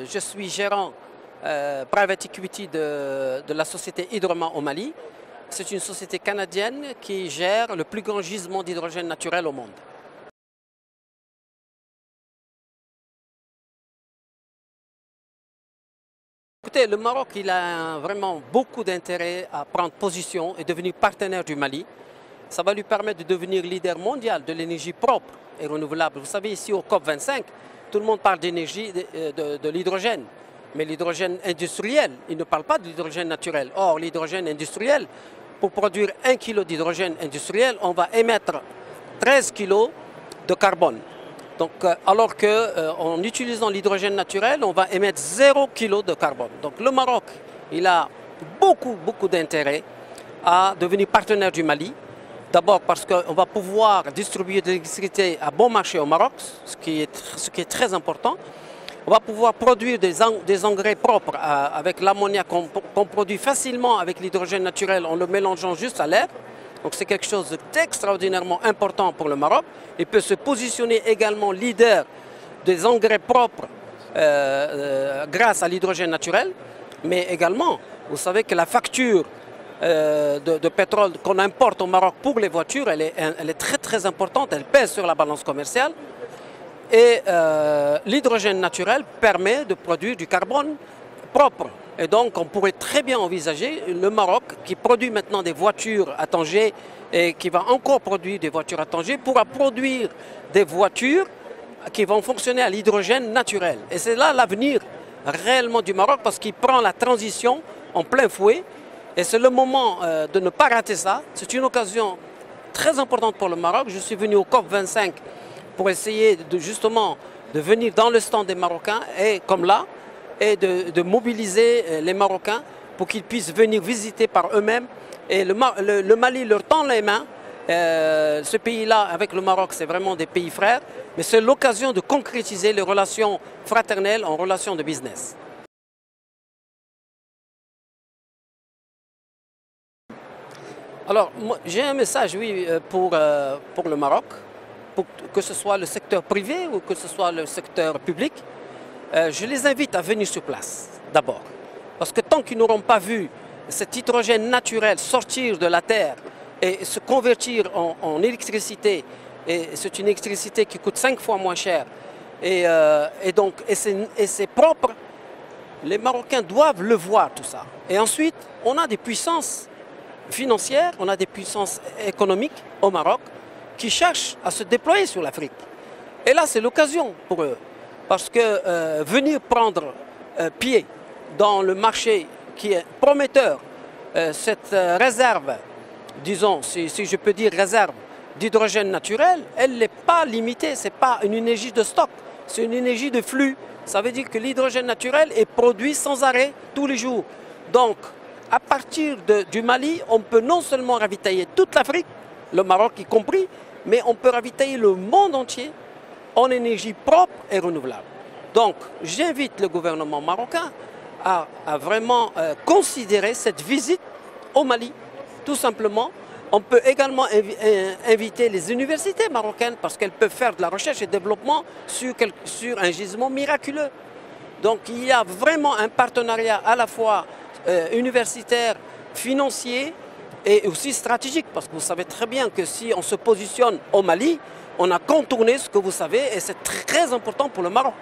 Je suis gérant private equity de la société Hydroma au Mali. C'est une société canadienne qui gère le plus grand gisement d'hydrogène naturel au monde. Écoutez, le Maroc il a vraiment beaucoup d'intérêt à prendre position et devenir partenaire du Mali. Ça va lui permettre de devenir leader mondial de l'énergie propre et renouvelable. Vous savez, ici au COP25, tout le monde parle d'énergie, de l'hydrogène. Mais l'hydrogène industriel, il ne parle pas de l'hydrogène naturel. Or, l'hydrogène industriel, pour produire 1 kg d'hydrogène industriel, on va émettre 13 kg de carbone. Donc, alors qu'en utilisant l'hydrogène naturel, on va émettre 0 kg de carbone. Donc le Maroc, il a beaucoup d'intérêt à devenir partenaire du Mali. D'abord parce qu'on va pouvoir distribuer de l'électricité à bon marché au Maroc, ce qui est très important. On va pouvoir produire des engrais propres avec l'ammoniac qu'on produit facilement avec l'hydrogène naturel en le mélangeant juste à l'air. Donc c'est quelque chose d'extraordinairement important pour le Maroc. Il peut se positionner également leader des engrais propres grâce à l'hydrogène naturel. Mais également, vous savez que la facture de pétrole qu'on importe au Maroc pour les voitures, elle est très importante, elle pèse sur la balance commerciale. Et l'hydrogène naturel permet de produire du carbone propre. Et donc on pourrait très bien envisager le Maroc qui produit maintenant des voitures à Tanger et qui va encore produire des voitures à Tanger pourra produire des voitures qui vont fonctionner à l'hydrogène naturel. Et c'est là l'avenir réellement du Maroc parce qu'il prend la transition en plein fouet. Et c'est le moment de ne pas rater ça. C'est une occasion très importante pour le Maroc. Je suis venu au COP25 pour essayer justement de venir dans le stand des Marocains et comme là, et de mobiliser les Marocains pour qu'ils puissent venir visiter par eux-mêmes. Et le Mali leur tend les mains. Ce pays-là, avec le Maroc, c'est vraiment des pays frères. Mais c'est l'occasion de concrétiser les relations fraternelles en relations de business. Alors, j'ai un message, oui, pour le Maroc, que ce soit le secteur privé ou que ce soit le secteur public. Je les invite à venir sur place, d'abord. Parce que tant qu'ils n'auront pas vu cet hydrogène naturel sortir de la terre et se convertir en électricité, et c'est une électricité qui coûte 5 fois moins cher, et c'est propre, les Marocains doivent le voir tout ça. Et ensuite, on a des puissances financières, on a des puissances économiques au Maroc qui cherchent à se déployer sur l'Afrique. Et là, c'est l'occasion pour eux. Parce que venir prendre pied dans le marché qui est prometteur, cette réserve, disons, si je peux dire réserve d'hydrogène naturel, elle n'est pas limitée, ce n'est pas une énergie de stock, c'est une énergie de flux. Ça veut dire que l'hydrogène naturel est produit sans arrêt tous les jours. Donc, à partir du Mali, on peut non seulement ravitailler toute l'Afrique, le Maroc y compris, mais on peut ravitailler le monde entier en énergie propre et renouvelable. Donc, j'invite le gouvernement marocain à vraiment considérer cette visite au Mali, tout simplement. On peut également inviter les universités marocaines parce qu'elles peuvent faire de la recherche et développement sur un gisement miraculeux. Donc, il y a vraiment un partenariat à la fois universitaire, financier et aussi stratégique parce que vous savez très bien que si on se positionne au Mali, on a contourné ce que vous savez et c'est très important pour le Maroc.